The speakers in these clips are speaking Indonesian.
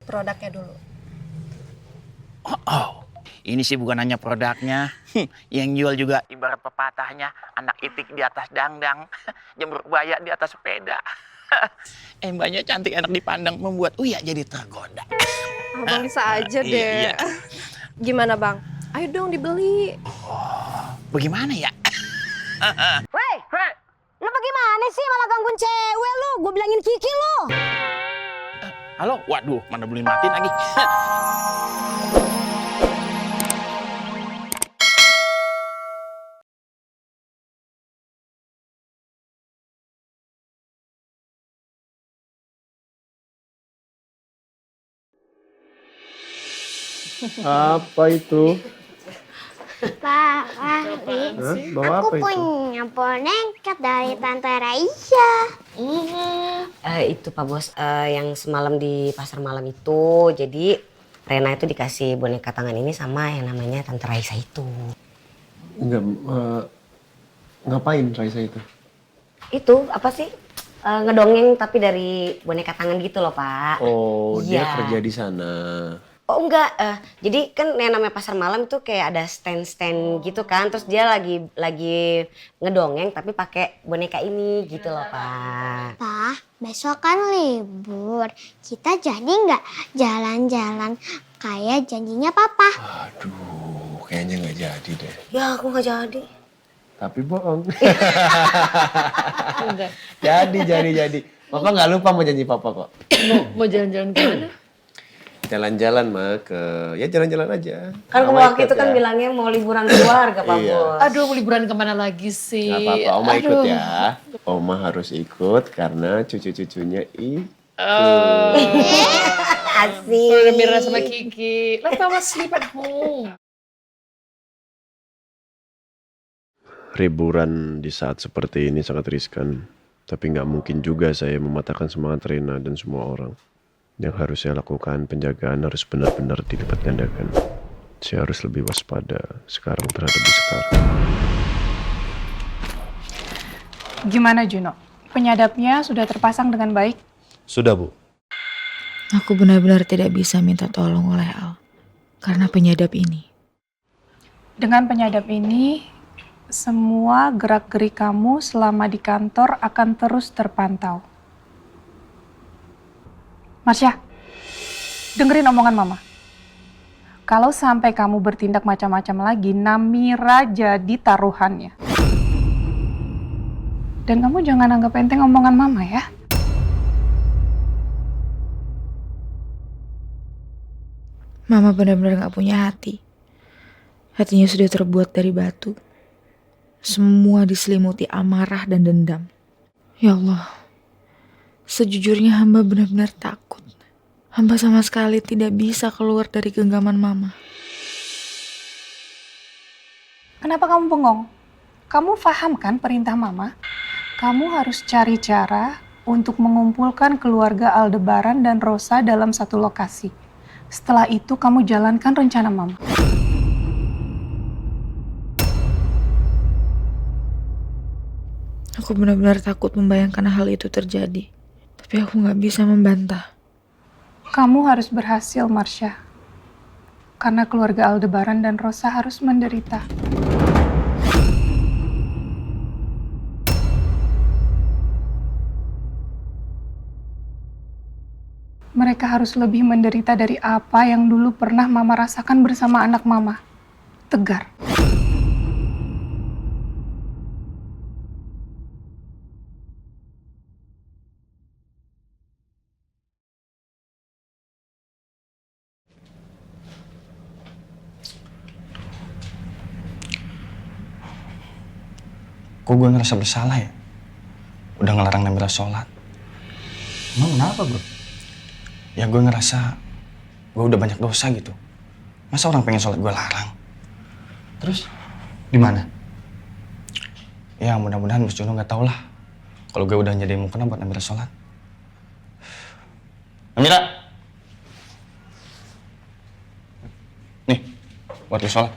produknya dulu. Oh, ini sih bukan hanya produknya. Yang jual juga ibarat pepatahnya, anak itik di atas dangdang, jemur baya di atas sepeda. Mbaknya cantik, enak dipandang, membuat Uya jadi tergoda. Abang bisa aja deh. Iya. Gimana bang? Ayo dong dibeli. Bagaimana ya? Woi, lu bagaimana sih malah gangguin cewek lu? Gue bilangin Kiki lu. Halo, waduh, mana belum matiin lagi. Apa itu? Pak Wali, Bawa aku apa itu? punya boneka dari Tante Raisya. Itu Pak Bos, yang semalam di pasar malam itu. Jadi Rena itu dikasih boneka tangan ini sama yang namanya Tante Raisa itu. Enggak, ngapain Raisa itu? Itu apa sih? Ngedongeng tapi dari boneka tangan gitu loh Pak. Oh, Iya. dia kerja di sana. Oh enggak, jadi kan yang namanya pasar malam tuh kayak ada stand-stand gitu kan. Terus dia lagi ngedongeng tapi pakai boneka ini gitu loh Pak. Pak, besok kan libur. Kita jadi nggak jalan-jalan kayak janjinya Papa? Aduh, kayaknya nggak jadi deh. Ya aku nggak jadi. Tapi bohong. Jadi. Papa nggak lupa mau janji papa kok. Mau jalan-jalan kemana? Jalan-jalan mah ya jalan-jalan aja. Kan Mama kalau waktu ikut itu kan ya. bilangnya mau liburan keluarga Pak Iya. Bos. Aduh, mau liburan kemana lagi sih? Gak apa-apa, Oma ikut Aduh. ya. Oma harus ikut karena cucu-cucunya Oh. Asik. Udah Mira sama Kiki. Let mama sleep at home. Liburan di saat seperti ini sangat riskan. Tapi nggak mungkin juga saya mematahkan semangat Rena dan semua orang. Yang harus saya lakukan, penjagaan harus benar-benar dilipat gandakan. Saya harus lebih waspada sekarang terhadap Sekar. Gimana Juno? Penyadapnya sudah terpasang dengan baik? Sudah, Bu. Aku benar-benar tidak bisa minta tolong oleh Al. Karena penyadap ini. Dengan penyadap ini, semua gerak-gerik kamu selama di kantor akan terus terpantau. Marsha, dengerin omongan Mama. Kalau sampai kamu bertindak macam-macam lagi, Namira jadi taruhannya. Dan kamu jangan anggap enteng omongan Mama ya. Mama benar-benar gak punya hati. Hatinya sudah terbuat dari batu. Semua diselimuti amarah dan dendam. Ya Allah, sejujurnya hamba benar-benar takut. Hamba sama sekali tidak bisa keluar dari genggaman Mama. Kenapa kamu bengong? Kamu paham kan perintah Mama? Kamu harus cari cara untuk mengumpulkan keluarga Aldebaran dan Rosa dalam satu lokasi. Setelah itu kamu jalankan rencana Mama. Aku benar-benar takut membayangkan hal itu terjadi. Tapi aku gak bisa membantah. Kamu harus berhasil, Marsha. Karena keluarga Aldebaran dan Rosa harus menderita. Mereka harus lebih menderita dari apa yang dulu pernah Mama rasakan bersama anak Mama. Tegar. Kok gue ngerasa bersalah ya? Udah ngelarang Namira sholat. Emang kenapa bro? Ya gue ngerasa gue udah banyak dosa gitu. Masa orang pengen sholat gue larang? Terus di mana? Ya mudah-mudahan Bos Jono gak tau lah kalau gue udah jadi mukena buat Namira sholat. Namira! Nih, buat lu sholat.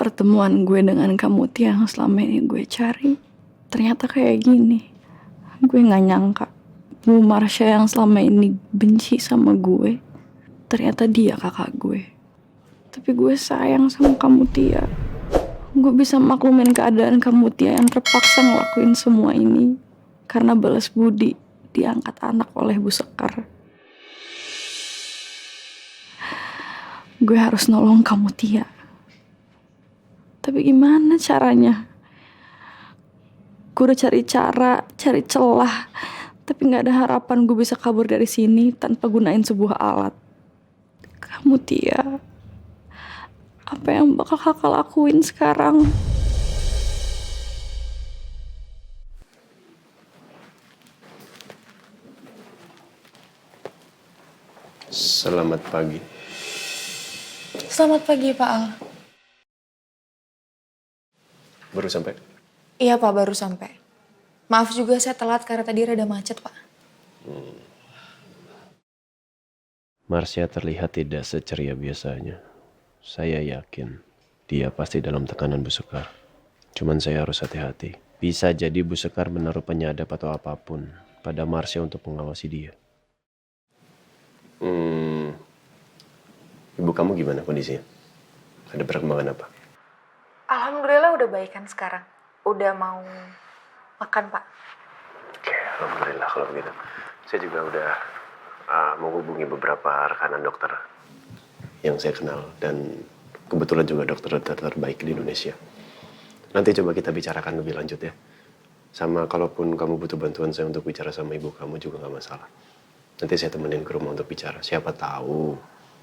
Pertemuan gue dengan kamu yang selama ini gue cari ternyata kayak gini. Gue gak nyangka Bu Marsha yang selama ini benci sama gue, ternyata dia kakak gue. Tapi gue sayang sama kamu, Tia. Gue bisa maklumin keadaan kamu, Tia, yang terpaksa ngelakuin semua ini karena balas budi diangkat anak oleh Bu Sekar. Gue harus nolong kamu, Tia. Tapi gimana caranya? Gue udah cari cara, cari celah, tapi gak ada harapan gue bisa kabur dari sini tanpa gunain sebuah alat. Kamu, Tia, apa yang bakal kakak lakuin sekarang? Selamat pagi. Selamat pagi, Pak Al. Baru sampai? Iya, Pak, baru sampai. Maaf juga saya telat karena tadi rada macet, Pak. Marsha terlihat tidak seceria biasanya. Saya yakin dia pasti dalam tekanan Bu Sekar. Cuman saya harus hati-hati. Bisa jadi Bu Sekar menaruh penyadap atau apapun pada Marsha untuk mengawasi dia. Ibu kamu gimana kondisinya? Ada perkembangan apa? Alhamdulillah udah baikan sekarang. Udah mau makan, Pak. Oke, alhamdulillah kalau begitu. Saya juga udah menghubungi beberapa rekanan dokter yang saya kenal. Dan kebetulan juga dokter terbaik di Indonesia. Nanti coba kita bicarakan lebih lanjut ya. Sama kalaupun kamu butuh bantuan saya untuk bicara sama ibu kamu juga nggak masalah. Nanti saya temenin ke rumah untuk bicara. Siapa tahu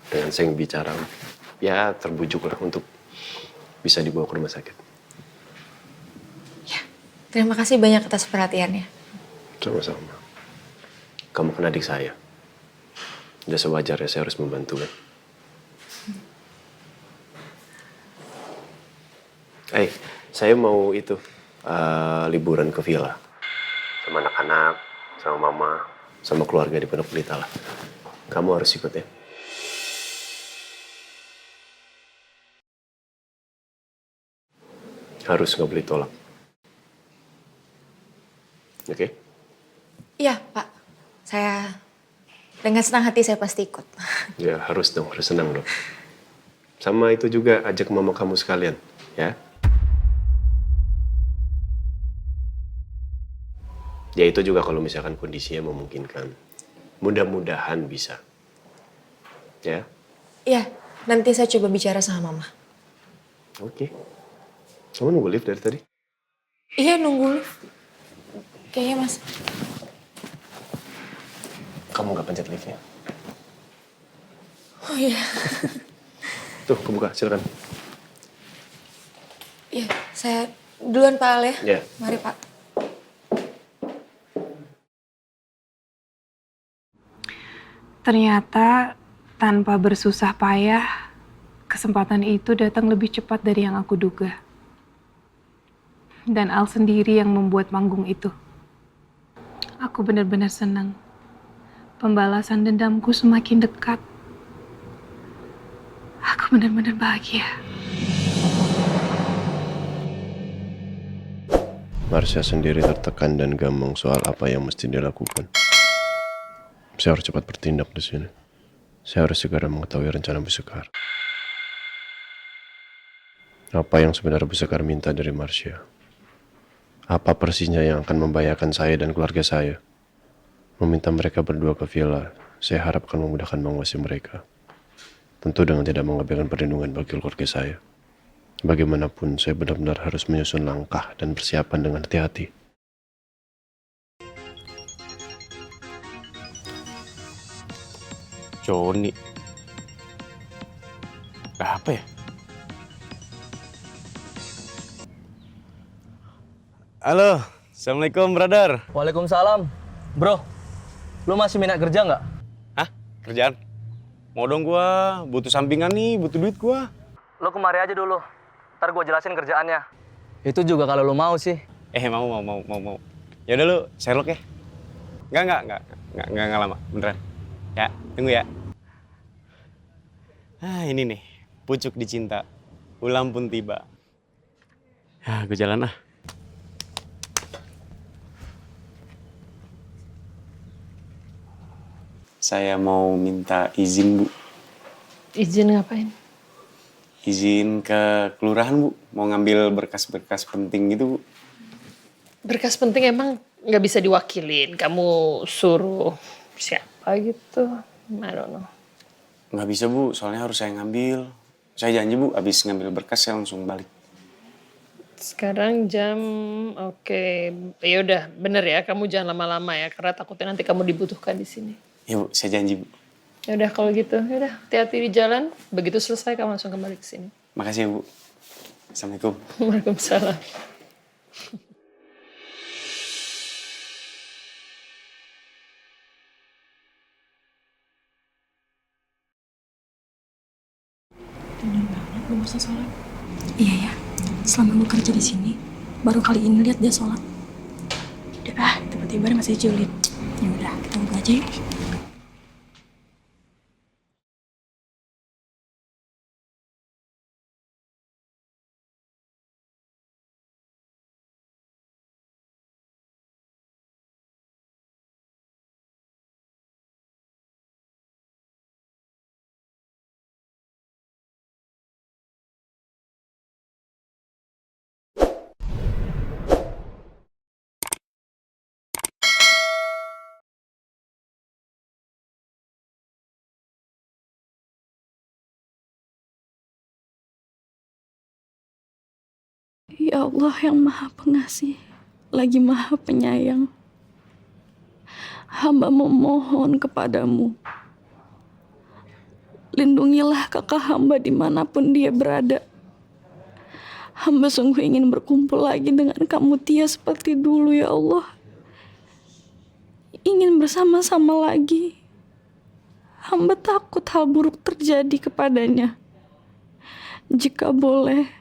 dengan saya bicara ya terbujuk lah untuk bisa dibawa ke rumah sakit. Ya, terima kasih banyak atas perhatiannya. Sama-sama. Kamu kan adik saya. Udah sewajarnya saya harus membantu kan. Saya mau itu liburan ke villa sama anak-anak, sama mama, sama keluarga di Pondok Pelita lah. Kamu harus ikut ya. Harus, nggak boleh tolak. Oke? Iya, Pak. Saya dengan senang hati saya pasti ikut. Ya harus dong, harus senang dong. Sama itu juga ajak mama kamu sekalian, ya. Ya itu juga kalau misalkan kondisinya memungkinkan. Mudah-mudahan bisa. Ya? Iya, nanti saya coba bicara sama Mama. Oke. Kamu nunggu lift dari tadi? Iya, nunggu lift. Kayaknya Mas. Kamu nggak pencet liftnya? Oh iya. Tuh, kebuka, silakan. Iya, saya duluan Pak Al ya. Ya. Mari Pak. Ternyata tanpa bersusah payah, kesempatan itu datang lebih cepat dari yang aku duga. Dan Al sendiri yang membuat panggung itu. Aku benar-benar senang. Pembalasan dendamku semakin dekat. Aku benar-benar bahagia. Marsha sendiri tertekan dan gamang soal apa yang mesti dilakukan. Saya harus cepat bertindak di sini. Saya harus segera mengetahui rencana Bu Sekar. Apa yang sebenarnya Bu Sekar minta dari Marsha? Apa persisnya yang akan membahayakan saya dan keluarga saya? Meminta mereka berdua ke villa, saya harap akan memudahkan menguasai mereka. Tentu dengan tidak mengabaikan perlindungan bagi keluarga saya. Bagaimanapun, saya benar-benar harus menyusun langkah dan persiapan dengan hati-hati. Joni. Apa ya? Halo, Assalamualaikum, brother. Waalaikumsalam. Bro, lu masih minat kerja nggak? Hah? Kerjaan? Mau dong gua, butuh sampingan nih, butuh duit gua. Lu kemari aja dulu. Ntar gua jelasin kerjaannya. Itu juga kalau lu mau sih. Mau. Ya udah lu, Sherlock ya? Enggak lama, beneran. Ya, tunggu ya. Ini nih, pucuk dicinta. Ulam pun tiba. Gue jalan ah. Saya mau minta izin, Bu. Izin ngapain? Izin ke kelurahan, Bu. Mau ngambil berkas-berkas penting gitu, Bu. Berkas penting emang nggak bisa diwakilin. Kamu suruh siapa gitu? I don't know. Nggak bisa, Bu. Soalnya harus saya ngambil. Saya janji, Bu. Abis ngambil berkas, saya langsung balik. Sekarang jam, oke. Ya udah, bener ya. Kamu jangan lama-lama ya, karena takutnya nanti kamu dibutuhkan di sini. Ya, Bu. Saya janji, Bu. Ya udah kalau gitu, ya udah hati-hati di jalan. Begitu selesai kamu langsung kembali ke sini. Makasih ya, Bu. Assalamualaikum. Waalaikumsalam. Bener banget belum bisa sholat. Iya ya, selama gue kerja di sini, baru kali ini lihat dia sholat. Udah tiba-tiba dia masih julid. Ya udah, kita buka aja yuk. Ya Allah yang Maha Pengasih, lagi Maha Penyayang. Hamba memohon kepadamu. Lindungilah kakak hamba dimanapun dia berada. Hamba sungguh ingin berkumpul lagi dengan kamu Tia seperti dulu ya Allah. Ingin bersama-sama lagi. Hamba takut hal buruk terjadi kepadanya. Jika boleh,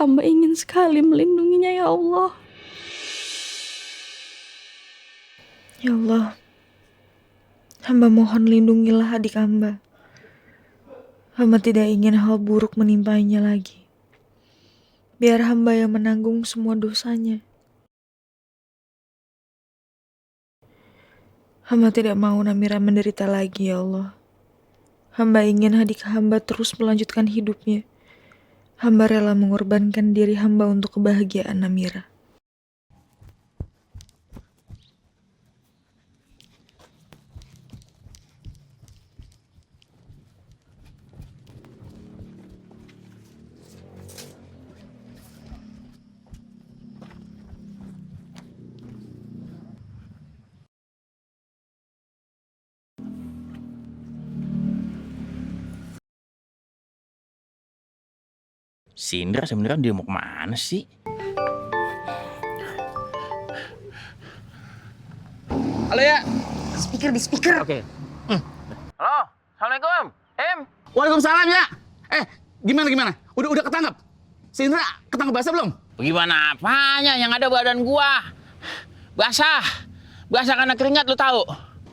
hamba ingin sekali melindunginya ya Allah. Ya Allah, hamba mohon lindungilah adik hamba. Hamba tidak ingin hal buruk menimpainya lagi. Biar hamba yang menanggung semua dosanya. Hamba tidak mau Namira menderita lagi ya Allah. Hamba ingin adik hamba terus melanjutkan hidupnya. Hamba rela mengorbankan diri hamba untuk kebahagiaan Namira. Si Indra sebenarnya dia mau kemana sih? Halo ya. Speaker di speaker. Oke. Halo, assalamualaikum. Waalaikumsalam ya. Gimana? Udah ketangkep? Si Indra ketangkep basah belum? Gimana apanya? Yang ada badan gua basah karena keringat, lu tahu?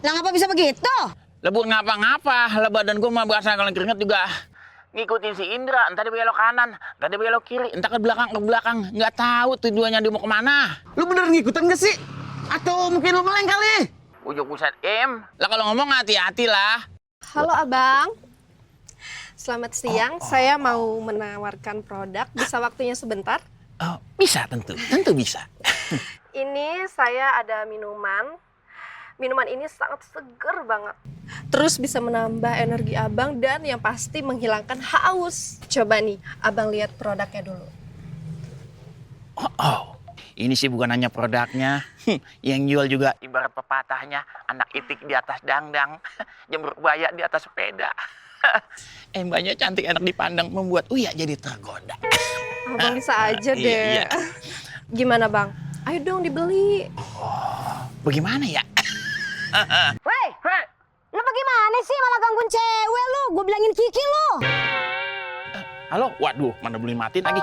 Lah ngapa bisa begitu? Lebu ngapa-ngapa, lah badan gua mah basah karena keringat juga. Ngikutin si Indra, entah dia belok kanan, entah dia belok kiri, entah ke belakang, nggak tahu tujuannya dia mau kemana. Lu bener ngikutin gak sih? Atau mungkin lu meleng kali? Ujuk buset lah kalau ngomong hati-hati lah. Halo Abang. Selamat siang, saya mau menawarkan produk. Bisa waktunya sebentar? Oh, bisa tentu bisa. Ini saya ada minuman. Minuman ini sangat seger banget. Terus bisa menambah energi Abang dan yang pasti menghilangkan haus. Coba nih, Abang lihat produknya dulu. Oh, ini sih bukan hanya produknya. Yang jual juga ibarat pepatahnya, anak itik di atas dangdang, jemur buaya di atas sepeda. Mbaknya cantik, enak dipandang, membuat Uya jadi tergoda. Abang bisa aja deh. Iya. Gimana Bang? Ayo dong dibeli. Bagaimana ya? Weh, lu bagaimana sih malah gangguin cewek lu? Gue bilangin Kiki lu. Halo, waduh, mana belum mati lagi.